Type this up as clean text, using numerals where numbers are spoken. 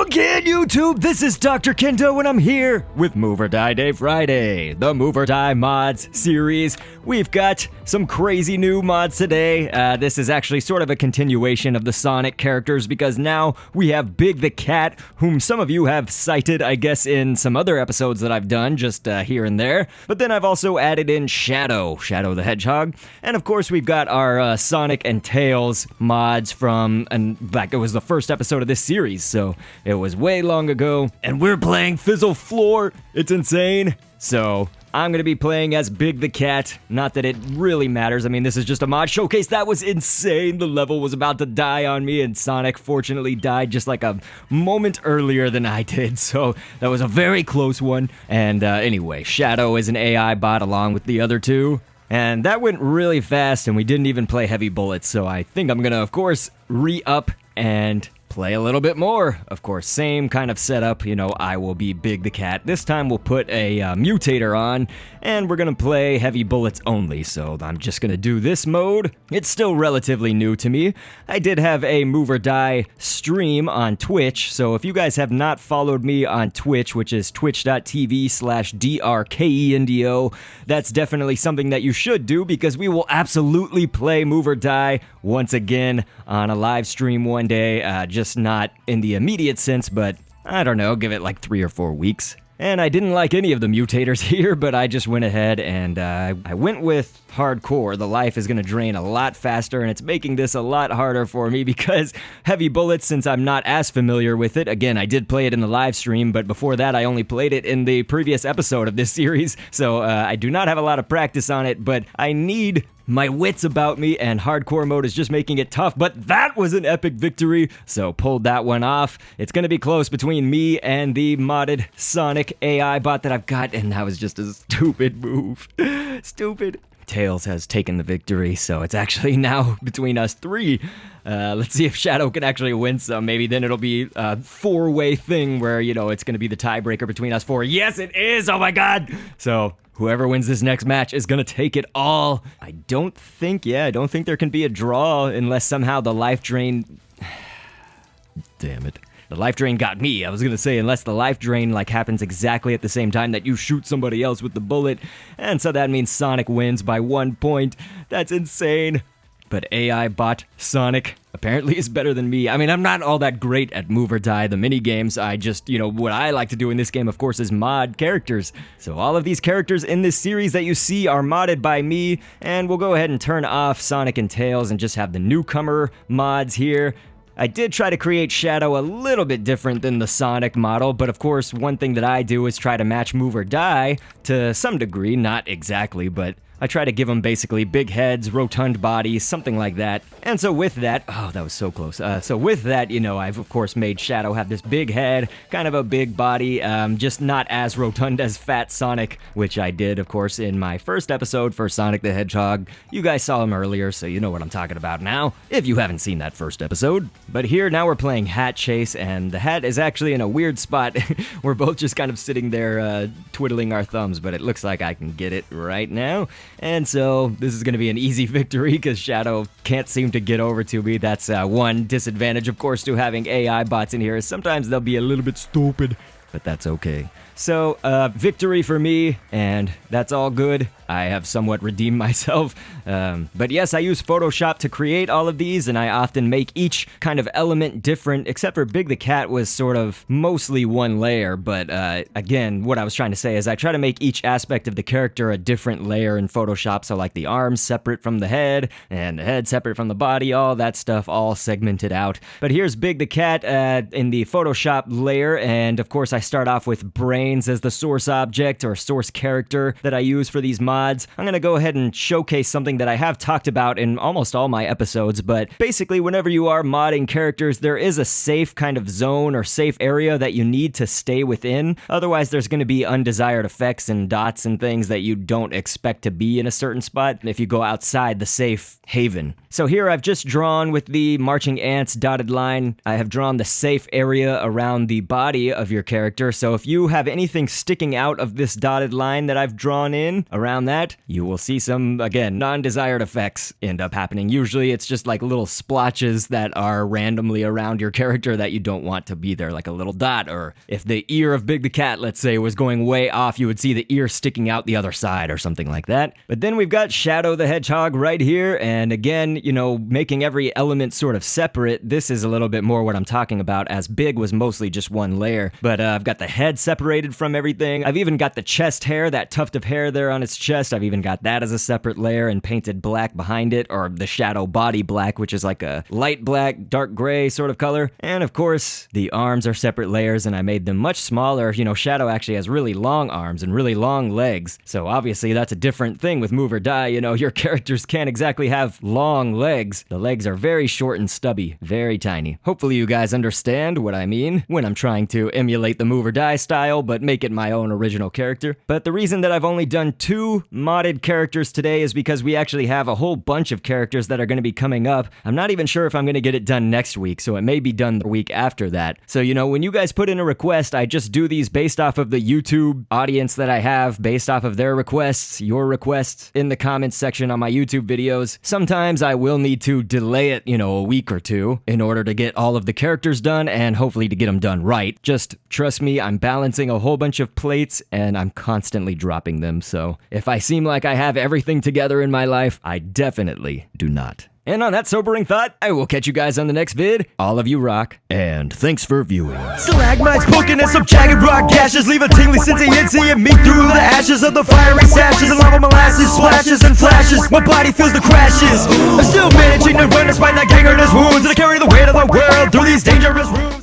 again, YouTube! This is Dr. Kendo, and I'm here with Move or Die Day Friday, the Move or Die mods series. We've got some crazy new mods today. This is actually sort of a continuation of the Sonic characters because now we have Big the Cat, whom some of you have cited, I guess, in some other episodes that I've done, just here and there. But then I've also added in Shadow the Hedgehog. And of course, we've got our Sonic and Tails mods from, and back, it was the first episode of this series, so it was way long ago. And we're playing Fizzle Floor. It's insane. So I'm going to be playing as Big the Cat. Not that it really matters. I mean, this is just a mod showcase. That was insane. The level was about to die on me, and Sonic fortunately died just like a moment earlier than I did. So that was a very close one. And anyway, Shadow is an AI bot along with the other two. And that went really fast, and we didn't even play heavy bullets. So I think I'm going to, of course, re-up and play a little bit more. Of course, same kind of setup, you know, I will be Big the Cat. This time we'll put a mutator on, and we're gonna play heavy bullets only, so I'm just gonna do this mode. It's still relatively new to me. I did have a Move or Die stream on Twitch, so if you guys have not followed me on Twitch, which is twitch.tv/DRKENDO, that's definitely something that you should do because we will absolutely play Move or Die once again on a live stream one day. Just not in the immediate sense, but I don't know, give it like 3 or 4 weeks. And I didn't like any of the mutators here, but I just went ahead and I went with hardcore. The life is going to drain a lot faster, and it's making this a lot harder for me because heavy bullets, since I'm not as familiar with it. Again, I did play it in the live stream, but before that I only played it in the previous episode of this series, so I do not have a lot of practice on it, but I need my wits about me, and hardcore mode is just making it tough, but that was an epic victory, so pulled that one off. It's gonna be close between me and the modded Sonic AI bot that I've got, and that was just a stupid move. Stupid. Tails has taken the victory, so it's actually now between us three. Let's see if Shadow can actually win some. Maybe then it'll be a 4-way thing where, you know, it's gonna be the tiebreaker between us 4. Yes, it is! Oh my god! So whoever wins this next match is gonna take it all. I don't think there can be a draw unless somehow the life drain... Damn it. The life drain got me. I was gonna say, unless the life drain like happens exactly at the same time that you shoot somebody else with the bullet. And so that means Sonic wins by 1 point. That's insane. But AI bot Sonic apparently is better than me. I mean, I'm not all that great at Move or Die, the mini-games. I just, you know, what I like to do in this game, of course, is mod characters. So all of these characters in this series that you see are modded by me, and we'll go ahead and turn off Sonic and Tails and just have the newcomer mods here. I did try to create Shadow a little bit different than the Sonic model, but of course, one thing that I do is try to match Move or Die to some degree, not exactly, but I try to give them basically big heads, rotund bodies, something like that. And so with that, oh, that was so close. So with that, you know, I've of course made Shadow have this big head, kind of a big body, just not as rotund as Fat Sonic, which I did, of course, in my first episode for Sonic the Hedgehog. You guys saw him earlier, so you know what I'm talking about now, if you haven't seen that first episode. But here, now we're playing Hat Chase, and the hat is actually in a weird spot. We're both just kind of sitting there twiddling our thumbs, but it looks like I can get it right now. And so this is going to be an easy victory because Shadow can't seem to get over to me. That's one disadvantage, of course, to having AI bots in here, is sometimes they'll be a little bit stupid, but that's okay. So, victory for me, and that's all good. I have somewhat redeemed myself. But yes, I use Photoshop to create all of these, and I often make each kind of element different, except for Big the Cat was sort of mostly one layer. But again, what I was trying to say is I try to make each aspect of the character a different layer in Photoshop. So like the arms separate from the head, and the head separate from the body, all that stuff all segmented out. But here's Big the Cat in the Photoshop layer, and of course I start off with brains as the source object or source character that I use for these mods. I'm gonna go ahead and showcase something that I have talked about in almost all my episodes, but basically whenever you are modding characters, there is a safe kind of zone or safe area that you need to stay within. Otherwise, there's gonna be undesired effects and dots and things that you don't expect to be in a certain spot if you go outside the safe haven. So here I've just drawn with the marching ants dotted line, I have drawn the safe area around the body of your character. So if you have anything sticking out of this dotted line that I've drawn in around that, you will see some, again, non-desired effects end up happening. Usually it's just like little splotches that are randomly around your character that you don't want to be there, like a little dot, or if the ear of Big the Cat, let's say, was going way off, you would see the ear sticking out the other side or something like that. But then we've got Shadow the Hedgehog right here, and again, you know, making every element sort of separate. This is a little bit more what I'm talking about, as Big was mostly just one layer, but I've got the head separated from everything. I've even got the chest hair, that tuft of hair there on its chest. I've even got that as a separate layer and painted black behind it, or the shadow body black, which is like a light black, dark gray sort of color. And of course, the arms are separate layers, and I made them much smaller. You know, Shadow actually has really long arms and really long legs, so obviously that's a different thing with Move or Die. You know, your characters can't exactly have long legs. The legs are very short and stubby, very tiny. Hopefully you guys understand what I mean when I'm trying to emulate the Move or Die style, but make it my own original character. But the reason that I've only done 2 modded characters today is because we actually have a whole bunch of characters that are going to be coming up. I'm not even sure if I'm going to get it done next week, so it may be done the week after that. So, you know, when you guys put in a request, I just do these based off of the YouTube audience that I have, based off of their requests, your requests in the comments section on my YouTube videos. Sometimes I will need to delay it, you know, a week or 2 in order to get all of the characters done and hopefully to get them done right. Just trust me, I'm balancing a whole bunch of plates and I'm constantly dropping them. So if I seem like I have everything together in my life, I definitely do not. And on that sobering thought, I will catch you guys on the next vid. All of you rock, and thanks for viewing. Stalagmites poking at some jagged rock gashes, leave a tingly sensation seeing me through the ashes of the fiery sashes and lava molasses, splashes and flashes. My body feels the crashes. I'm still managing to run despite not gangrenous wounds, and I carry the weight of the world through these dangerous rooms.